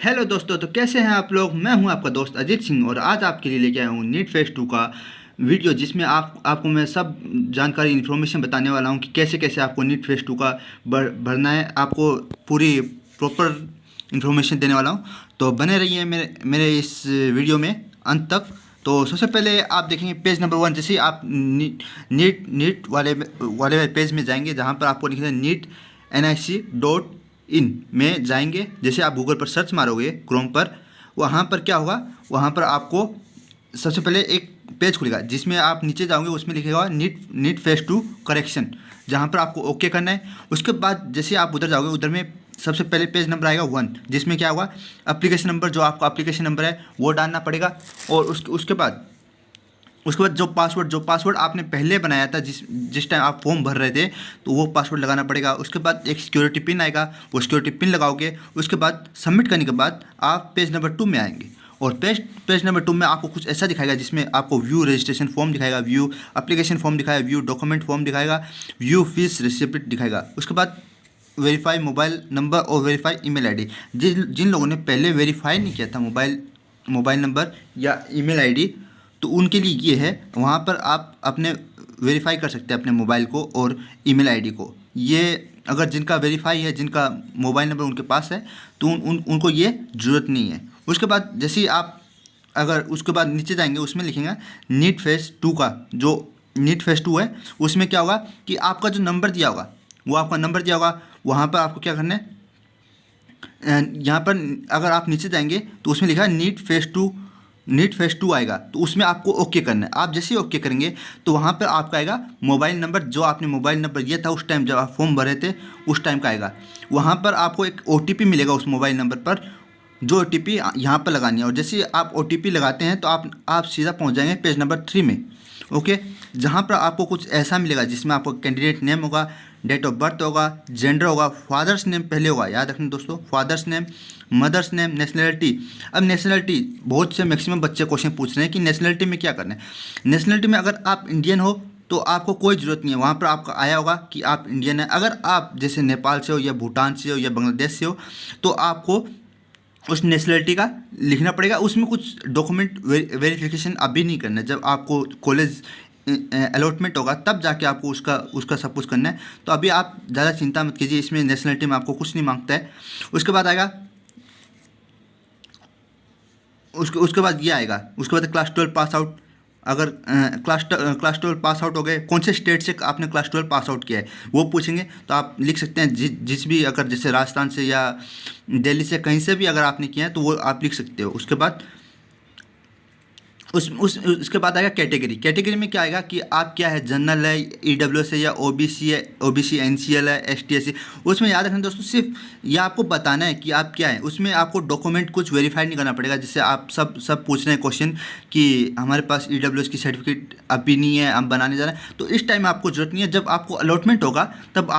Hello दोस्तों, तो कैसे हैं आप लोग। मैं हूं आपका दोस्त अजीत सिंह और आज आपके लिए लेके आया हूं नीट फेज 2 का वीडियो, जिसमें आपको मैं सब जानकारी इन्फॉर्मेशन बताने वाला हूं कि कैसे कैसे आपको नीट फेज 2 का भरना है। आपको पूरी प्रॉपर इन्फॉर्मेशन देने वाला हूं, तो बने रहिए मेरे मेरे इस वीडियो में अंत तक। तो सबसे पहले आप देखेंगे पेज नंबर 1। जैसे ही आप नीट वाले पेज में जाएंगे, जहाँ पर आपको लिखना है NIC.in में जाएंगे। जैसे आप गूगल पर सर्च मारोगे क्रोम पर, वहाँ पर क्या होगा, वहाँ पर आपको सबसे पहले एक पेज खुलेगा जिसमें आप नीचे जाओगे, उसमें लिखेगा नीट फेज 2 करेक्शन, जहाँ पर आपको ओके करना है। उसके बाद जैसे आप उधर जाओगे, उधर में सबसे पहले पेज नंबर आएगा 1, जिसमें क्या होगा, एप्लीकेशन नंबर, जो आपका एप्लीकेशन नंबर है वो डालना पड़ेगा। और उसके बाद जो पासवर्ड आपने पहले बनाया था, जिस टाइम आप फॉर्म भर रहे थे, तो वो पासवर्ड लगाना पड़ेगा। उसके बाद एक सिक्योरिटी पिन आएगा, वो सिक्योरिटी पिन लगाओगे। उसके बाद सबमिट करने के बाद आप पेज नंबर 2 में आएंगे, और पेज नंबर 2 में आपको कुछ ऐसा दिखाएगा, जिसमें आपको व्यू रजिस्ट्रेशन फॉर्म दिखाएगा, व्यू एप्लीकेशन फॉर्म दिखाएगा, व्यू डॉक्यूमेंट फॉर्म दिखाएगा, व्यू फीस रिसिप्ट दिखाएगा। उसके बाद वेरीफाई मोबाइल नंबर और वेरीफाई ईमेल आईडी। जिन लोगों ने पहले वेरीफाई नहीं किया था मोबाइल नंबर या ईमेल आईडी, तो उनके लिए ये है। वहाँ पर आप अपने वेरीफाई कर सकते हैं अपने मोबाइल को और ईमेल आईडी को। ये अगर जिनका वेरीफाई है, जिनका मोबाइल नंबर उनके पास है, तो उनको ये ज़रूरत नहीं है। उसके बाद जैसे ही आप अगर उसके बाद नीचे जाएंगे, उसमें लिखेंगे नीट फेज 2 का, जो नीट फेज 2 है, उसमें क्या होगा कि आपका जो नंबर दिया होगा, वो आपका नंबर दिया होगा। वहाँ पर आपको क्या करना है, यहाँ पर अगर आप नीचे जाएंगे तो उसमें लिखा है नीट फेज 2 आएगा, तो उसमें आपको ओके करना है। आप जैसे ही ओके करेंगे, तो वहाँ पर आपका आएगा मोबाइल नंबर, जो आपने मोबाइल नंबर दिया था उस टाइम जब आप फॉर्म भरे थे, उस टाइम का आएगा। वहाँ पर आपको एक OTP मिलेगा उस मोबाइल नंबर पर, जो OTP यहाँ पर लगानी है। और जैसे ही आप OTP लगाते हैं, तो आप सीधा पहुँच जाएंगे पेज नंबर 3 में। ओके, जहाँ पर आपको कुछ ऐसा मिलेगा, जिसमें आपको कैंडिडेट नेम होगा, डेट ऑफ बर्थ होगा, जेंडर होगा, फादर्स नेम पहले होगा, याद रखना दोस्तों, father's name, mother's name, nationality. अब नेशनलिटी, बहुत से मैक्सिमम बच्चे क्वेश्चन पूछ रहे हैं कि नेशनलिटी में क्या करना है। नेशनलिटी में अगर आप इंडियन हो तो आपको कोई ज़रूरत नहीं है, वहाँ पर आपका आया होगा कि आप इंडियन है। अगर आप जैसे नेपाल से हो या भूटान से हो या बांग्लादेश से हो, तो आपको उस नेशनलिटी का लिखना पड़ेगा। उसमें कुछ डॉक्यूमेंट वेरिफिकेशन अभी नहीं करना है, जब आपको कॉलेज अलॉटमेंट होगा तब जाके आपको उसका सब कुछ करना है। तो अभी आप ज़्यादा चिंता मत कीजिए, इसमें नेशनलिटी में आपको कुछ नहीं मांगता है। उसके बाद आएगा, उसके बाद ये आएगा, उसके बाद क्लास 12 पास आउट। अगर क्लास 12 पास आउट हो गए, कौन से स्टेट से आपने क्लास 12 पास आउट किया है वो पूछेंगे, तो आप लिख सकते हैं जिस भी, अगर जैसे राजस्थान से या दिल्ली से, कहीं से भी अगर आपने किया है तो वो आप लिख सकते हो। उसके बाद उसके बाद आएगा कैटेगरी में क्या आएगा कि आप क्या है, जनरल है, EWS है, या OBC है, OBC NCL है, ST SC। उसमें याद रखना दोस्तों, सिर्फ ये आपको बताना है कि आप क्या है। उसमें आपको डॉक्यूमेंट कुछ वेरीफाई नहीं करना पड़ेगा। जैसे आप सब पूछ रहे हैं क्वेश्चन कि हमारे पास EWS की सर्टिफिकेट अभी नहीं है, हम बनाने जा रहे हैं, तो इस टाइम आपको ज़रूरत नहीं है। जब आपको अलॉटमेंट होगा तब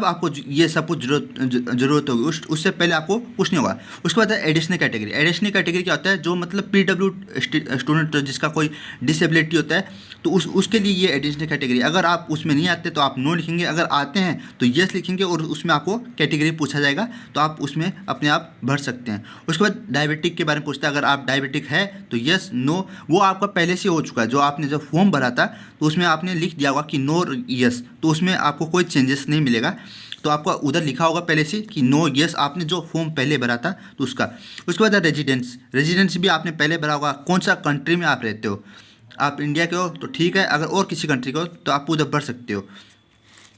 आपको ये सब कुछ जरूरत होगी, उससे पहले आपको कुछ नहीं होगा। उसके बाद है एडिशनल कैटेगरी क्या होता है, जो मतलब PW स्टूडेंट, जिसका कोई डिसेबिलिटी होता है, तो उसके लिए ये एडिशनल कैटेगरी। अगर आप उसमें नहीं आते तो आप नो लिखेंगे, अगर आते हैं तो येस लिखेंगे, और उसमें आपको कैटेगरी पूछा जाएगा, तो आप उसमें अपने आप भर सकते हैं। उसके बाद डायबिटिक के बारे में पूछता है, अगर आप डायबिटिक है तो येस नो, वो आपका पहले से हो चुका है। जो आपने जब फॉर्म भरा था तो उसमें आपने लिख दिया होगा कि नो येस, तो उसमें आपको कोई चेंजेस नहीं मिलेगा। तो आपका उधर लिखा होगा पहले से कि नो येस, आपने जो फॉर्म पहले भरा था तो उसका। उसके बाद रेजिडेंस भी आपने पहले भरा होगा, कौन सा कंट्री में आप रहते हो। आप इंडिया के हो तो ठीक है, अगर और किसी कंट्री के हो तो आप उधर भर सकते हो।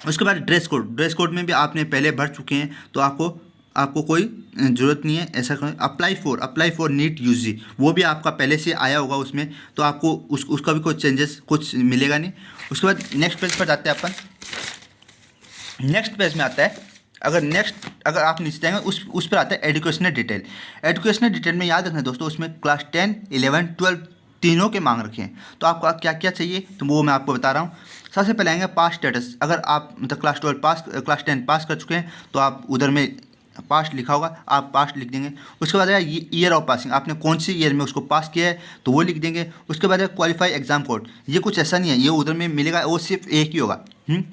उसके बाद ड्रेस कोड में भी आपने पहले भर चुके हैं, तो आपको कोई ज़रूरत नहीं है ऐसा करें। अप्लाई फॉर नीट UG, वो भी आपका पहले से आया होगा उसमें, तो आपको उसका भी कोई चेंजेस कुछ मिलेगा नहीं। उसके बाद नेक्स्ट पेज पर जाते हैं अपन। नेक्स्ट पेज में आता है, अगर आप नीचे जाएंगे, उस पर आता है एजुकेशनल डिटेल में याद रखना दोस्तों, उसमें क्लास 10, 11, 12 तीनों के मांग रखे हैं। तो आपको क्या क्या चाहिए, तो वो मैं आपको बता रहा हूँ। सबसे पहले आएंगे पास स्टेटस। अगर आप मतलब क्लास 10 पास कर चुके हैं, तो आप उधर में पास्ट लिखा होगा, आप पास्ट लिख देंगे। उसके बाद आएगा ईयर ऑफ पासिंग, आपने कौन सी ईयर में उसको पास किया है तो वो लिख देंगे। उसके बाद क्वालिफाई एग्जाम कोड, ये कुछ ऐसा नहीं है ये उधर में मिलेगा, वो सिर्फ एक ही होगा।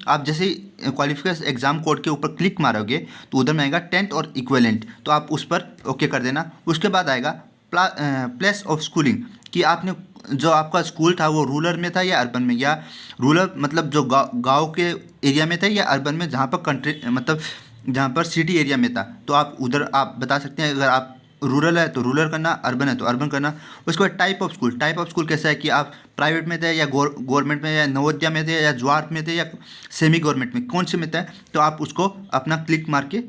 आप जैसे क्वालिफाई एग्जाम कोड के ऊपर क्लिक मारोगे तो उधर में आएगा 10th और इक्विवेलेंट, तो आप उस पर ओके कर देना। उसके बाद आएगा प्लेस ऑफ स्कूलिंग, कि आपने जो आपका स्कूल था वो रूरल में था या अर्बन में, या रूरल मतलब जो गाँव के एरिया में था या अर्बन में, जहाँ पर कंट्री मतलब जहाँ पर सिटी एरिया में था, तो आप उधर आप बता सकते हैं। अगर आप रूरल है तो रूरल करना, अर्बन है तो अर्बन करना। उसके बाद type of school, type of school कैसा है कि आप प्राइवेट में थे या गवर्नमेंट में, या नवोदया में थे, या ज्वार्थ में थे, या सेमी गवर्नमेंट में, कौन से में थे, तो आप उसको अपना क्लिक मार के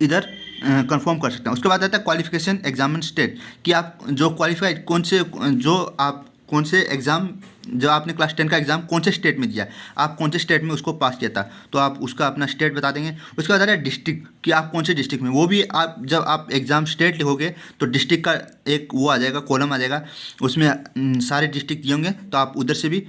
इधर कंफर्म कर सकते हैं। उसके बाद आता है क्वालिफिकेशन एग्जामिन स्टेट, कि आप जो क्वालिफाइड कौन से एग्ज़ाम जो आपने क्लास 10 का एग्ज़ाम कौन से स्टेट में दिया, आप कौन से स्टेट में उसको पास किया था, तो आप उसका अपना स्टेट बता देंगे। उसके बाद आता है डिस्ट्रिक्ट, कि आप कौन से डिस्ट्रिक्ट में, वो भी आप जब आप एग्ज़ाम स्टेट लिखोगे तो डिस्ट्रिक्ट का एक वो आ जाएगा, कॉलम आ जाएगा, उसमें सारे डिस्ट्रिक्ट दिए होंगे, तो आप उधर से भी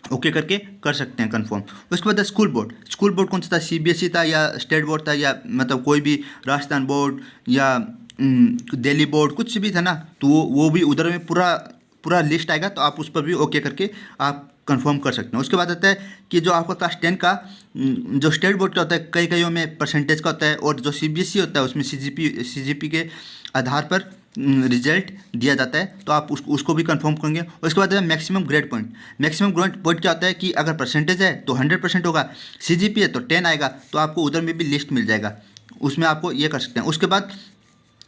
ओके करके कर सकते हैं कंफर्म। उसके बाद स्कूल बोर्ड, स्कूल बोर्ड कौन सा था, सीबीएसई था या स्टेट बोर्ड था, या मतलब कोई भी राजस्थान बोर्ड या दिल्ली बोर्ड कुछ भी था ना, तो वो भी उधर में पूरा लिस्ट आएगा, तो आप उस पर भी ओके करके आप कंफर्म कर सकते हैं। उसके बाद आता है कि जो आपका क्लास 10 का जो स्टेट बोर्ड का होता है, कई कईयों में परसेंटेज का होता है, और जो सीबीएसई होता है उसमें सीजीपी के आधार पर रिजल्ट दिया जाता है, तो आप उसको भी कंफर्म करेंगे। उसके बाद maximum grade point, maximum grade point क्या होता है कि अगर परसेंटेज है तो 100% होगा, सीजीपी है तो 10 आएगा, तो आपको उधर में भी लिस्ट मिल जाएगा, उसमें आपको ये कर सकते हैं। उसके बाद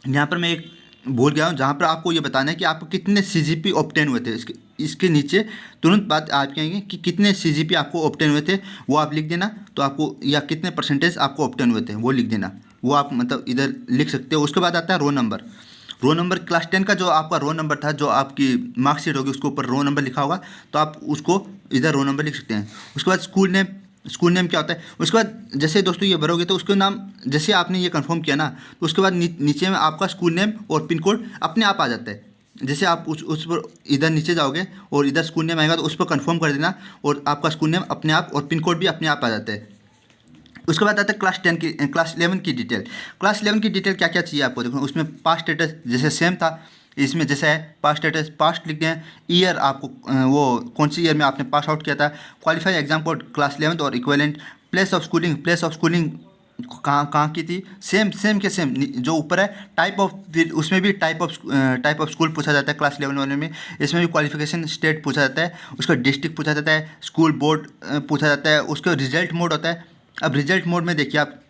यहाँ पर मैं एक भूल गया हूँ, जहाँ पर आपको ये बताना है कि आपको कितने सीजीपी ऑब्टेन हुए थे। इसके नीचे तुरंत बात आप कहेंगे कि कितने सीजीपी आपको ऑब्टेन हुए थे, वो आप लिख देना, तो आपको, या कितने परसेंटेज आपको ऑब्टेन हुए थे वो लिख देना, वो आप मतलब इधर लिख सकते हो। उसके बाद आता है roll number, roll number class 10 का जो आपका रोल नंबर था, जो आपकी मार्कशीट होगी उसके ऊपर रोल नंबर लिखा होगा, तो आप उसको इधर रोल नंबर लिख सकते हैं। उसके बाद स्कूल नेम क्या होता है। उसके बाद जैसे दोस्तों ये भरोगे तो उसके नाम, जैसे आपने ये कंफर्म किया ना, तो उसके बाद नीचे में आपका स्कूल नेम और पिन कोड अपने आप आ जाता है। जैसे आप उस पर इधर नीचे जाओगे और इधर स्कूल नेम आएगा तो उस पर कंफर्म कर देना, और आपका स्कूल नेम अपने आप और पिन कोड भी अपने आप आ जाता है। उसके बाद आता है क्लास 11 की डिटेल। क्लास 11 की डिटेल क्या क्या चाहिए आपको, देखो उसमें पास्ट स्टेटस जैसे सेम था, इसमें जैसा है पास्ट स्टेटस, पास्ट लिख दें, ईयर आपको वो कौन सी ईयर में आपने पास आउट किया था, क्वालिफाई एग्जाम कोड क्लास 11 और इक्विवेलेंट, प्लेस ऑफ स्कूलिंग कहाँ की थी, सेम के सेम जो ऊपर है। टाइप ऑफ, उसमें भी टाइप ऑफ स्कूल पूछा जाता है क्लास 11 वाले में, इसमें भी क्वालिफिकेशन स्टेट पूछा जाता है, उसका डिस्ट्रिक्ट पूछा जाता है, स्कूल बोर्ड पूछा जाता है, उसका रिजल्ट मोड होता है। अब रिजल्ट मोड में देखिए आप,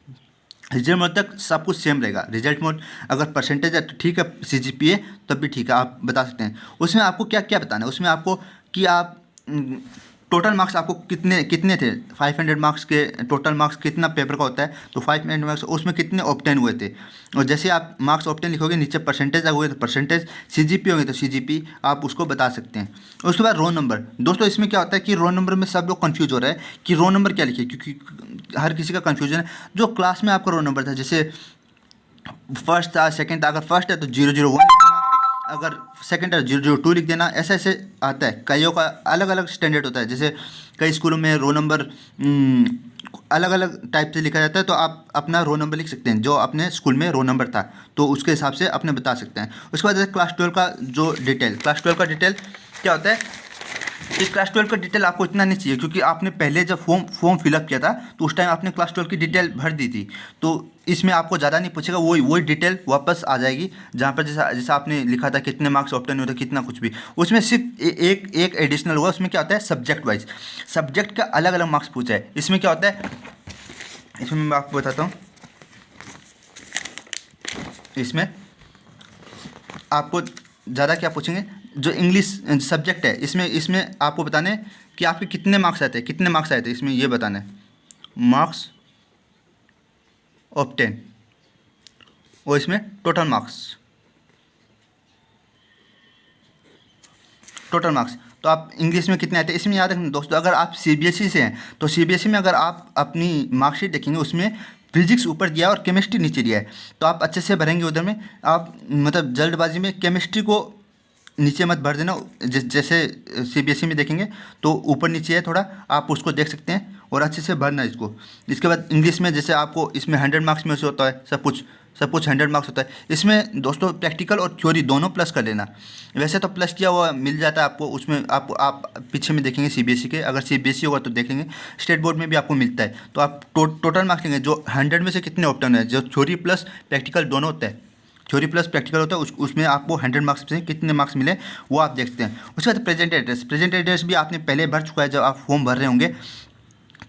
रिजल्ट मोड तक सब कुछ सेम रहेगा। रिजल्ट मोड अगर परसेंटेज है तो ठीक है, सीजीपीए तब भी ठीक है, आप बता सकते हैं। उसमें आपको क्या क्या बताना है, उसमें आपको कि आप टोटल मार्क्स आपको कितने थे, 500 मार्क्स के टोटल मार्क्स कितना पेपर का होता है, तो 500 मार्क्स उसमें कितने ऑब्टेन हुए थे, और जैसे आप मार्क्स ऑब्टेन लिखोगे नीचे परसेंटेज हुए तो परसेंटेज, सीजीपी होंगे तो सीजीपी, आप उसको बता सकते हैं। उसके बाद रोल नंबर, दोस्तों इसमें क्या होता है कि रोल नंबर में सब लोग कंफ्यूज हो रहा है कि रोल नंबर क्या लिखिए, क्योंकि हर किसी का कन्फ्यूजन है। जो क्लास में आपका रोल नंबर था, जैसे फर्स्ट था, सेकेंड था, अगर फर्स्ट है तो 001, अगर सेकंड है 002 लिख देना, ऐसे ऐसे आता है। कईयों का अलग अलग स्टैंडर्ड होता है, जैसे कई स्कूलों में रोल नंबर अलग अलग टाइप से लिखा जाता है, तो आप अपना रोल नंबर लिख सकते हैं, जो अपने स्कूल में रोल नंबर था तो उसके हिसाब से अपने बता सकते हैं। उसके बाद क्लास 12 का जो डिटेल, क्लास 12 का डिटेल क्या होता है कि क्लास 12 का डिटेल आपको इतना नहीं चाहिए, क्योंकि आपने पहले जब फॉर्म फिलअप किया था तो उस टाइम आपने क्लास 12 की डिटेल भर दी थी, तो इसमें आपको ज़्यादा नहीं पूछेगा, वही डिटेल वापस आ जाएगी, जहाँ पर जैसा आपने लिखा था कितने मार्क्स ऑब्टेन हुए थे, कितना कुछ भी। उसमें सिर्फ एक एडिशनल हुआ, उसमें क्या होता है सब्जेक्ट वाइज, सब्जेक्ट का अलग अलग मार्क्स पूछा है। इसमें क्या होता है, इसमें मैं आपको बताता हूँ, इसमें आपको ज़्यादा क्या पूछेंगे, जो इंग्लिश सब्जेक्ट है इसमें आपको बताने कि आपके कितने मार्क्स आए थे, इसमें ये बताना है मार्क्स ऑब्टेन, और इसमें टोटल मार्क्स, तो आप इंग्लिश में कितने आते हैं इसमें याद रखना दोस्तों। अगर आप सीबीएसई से हैं तो सीबीएसई में अगर आप अपनी मार्कशीट देखेंगे, उसमें फिजिक्स ऊपर दिया है और केमिस्ट्री नीचे दिया है, तो आप अच्छे से भरेंगे उधर में, आप मतलब जल्दबाजी में केमिस्ट्री को नीचे मत भर देना। जैसे सीबीएसई में देखेंगे तो ऊपर नीचे है थोड़ा, आप उसको देख सकते हैं। और अच्छे से भरना है इसको। इसके बाद इंग्लिश में जैसे आपको इसमें 100 मार्क्स में से होता है सब कुछ 100 मार्क्स होता है। इसमें दोस्तों प्रैक्टिकल और थ्योरी दोनों प्लस कर लेना। वैसे तो प्लस किया हुआ मिल जाता है आपको, उसमें आपको आप पीछे में देखेंगे सीबीएसई के, अगर सीबीएसई होगा तो देखेंगे स्टेट बोर्ड में भी आपको मिलता है। तो आप टोटल मार्क्स लेंगे जो 100 में से कितने ऑप्शन है, जो थ्योरी प्लस प्रैक्टिकल दोनों होता है, थ्योरी प्लस प्रैक्टिकल होता है, उसमें आपको 100 मार्क्स से कितने मार्क्स मिले वो आप देखते हैं। उसके बाद प्रेजेंट एड्रेस भी आपने पहले भर चुका है, जब आप फॉर्म भर रहे होंगे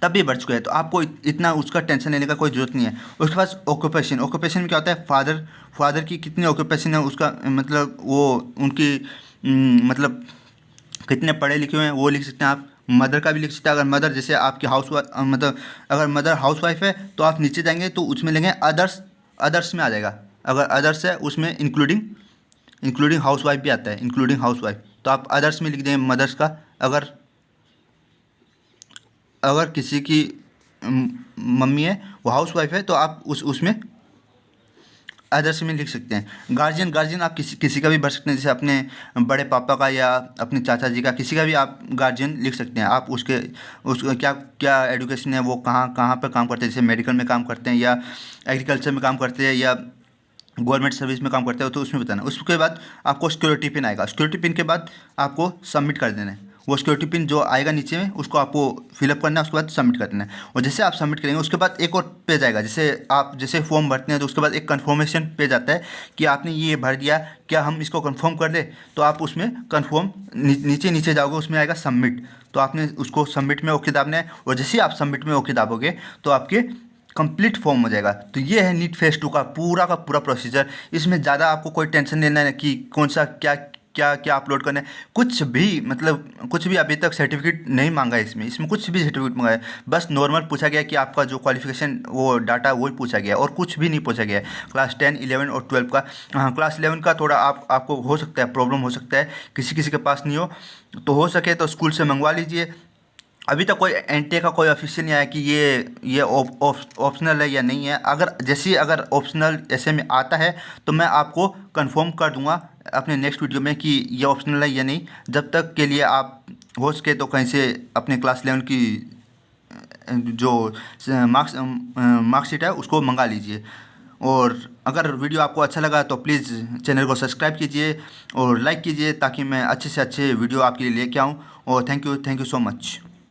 तब भी भर चुके हैं, तो आपको इतना उसका टेंशन लेने का कोई ज़रूरत नहीं है। उसके बाद ऑक्यूपेशन में क्या होता है, फादर की कितनी ऑक्यूपेशन है, उसका मतलब वो उनकी मतलब कितने पढ़े लिखे हुए हैं वो लिख सकते हैं आप। मदर का भी लिख सकते हैं, अगर मदर जैसे आपकी मतलब अगर मदर हाउस वाइफ है तो आप नीचे जाएंगे तो उसमें लेंगे अदर्स में आ जाएगा। अगर अदर्स है उसमें इंक्लूडिंग हाउस वाइफ भी आता है, इंक्लूडिंग हाउस वाइफ, तो आप अदर्स में लिख देंगे मदर्स का। अगर किसी की मम्मी है वो हाउस वाइफ है तो आप उसमें अदर्स में लिख सकते हैं। गार्जियन आप किसी का भी भर सकते हैं, जैसे अपने बड़े पापा का या अपने चाचा जी का, किसी का भी आप गार्जियन लिख सकते हैं। आप उसका क्या एजुकेशन है, वो कहाँ पर काम करते हैं, जैसे मेडिकल में काम करते हैं या एग्रीकल्चर में काम करते हैं या गवर्नमेंट सर्विस में काम करते हो, तो उसमें बताना। उसके बाद आपको सिक्योरिटी पिन आएगा, सिक्योरिटी पिन के बाद आपको सबमिट कर देना है। वो सिक्योरिटी पिन जो आएगा नीचे में उसको आपको फिलअप करना है, उसके बाद सबमिट कर देना है। और जैसे आप सबमिट करेंगे उसके बाद एक और पेज आएगा, जैसे फॉर्म भरते हैं तो उसके बाद एक कन्फर्मेशन पेज आता है कि आपने ये भर दिया, क्या हम इसको कन्फर्म कर दें, तो आप उसमें कन्फर्म नीचे जाओगे, उसमें आएगा सबमिट, तो आपने उसको सबमिट में ओके दाबना है। और जैसे आप सबमिट में ओके दाबोगे तो आपके कंप्लीट फॉर्म हो जाएगा। तो ये है नीट फेज 2 का पूरा प्रोसीजर। इसमें ज़्यादा आपको कोई टेंशन लेना है कि कौन सा क्या अपलोड करना है, कुछ भी अभी तक सर्टिफिकेट नहीं मांगा है इसमें कुछ भी सर्टिफिकेट मांगा है। बस नॉर्मल पूछा गया कि आपका जो क्वालिफिकेशन वो डाटा वही पूछा गया और कुछ भी नहीं पूछा गया है। क्लास 10, 11 और 12 का, हाँ क्लास 11 का थोड़ा आपको हो सकता है प्रॉब्लम, हो सकता है किसी के पास नहीं हो, तो हो सके तो स्कूल से मंगवा लीजिए। अभी तक कोई एनटीए का कोई ऑफिशियल नहीं आया कि ये ऑप्शनल है या नहीं है। अगर ऑप्शनल ऐसे में आता है तो मैं आपको कंफर्म कर दूंगा अपने नेक्स्ट वीडियो में कि ये ऑप्शनल है या नहीं। जब तक के लिए आप हो सके तो कहीं से अपने क्लास 11 की जो मार्कशीट है उसको मंगा लीजिए। और अगर वीडियो आपको अच्छा लगा तो प्लीज़ चैनल को सब्सक्राइब कीजिए और लाइक कीजिए, ताकि मैं अच्छे से अच्छे वीडियो आपके लिए लेके आऊँ। और थैंक यू सो मच।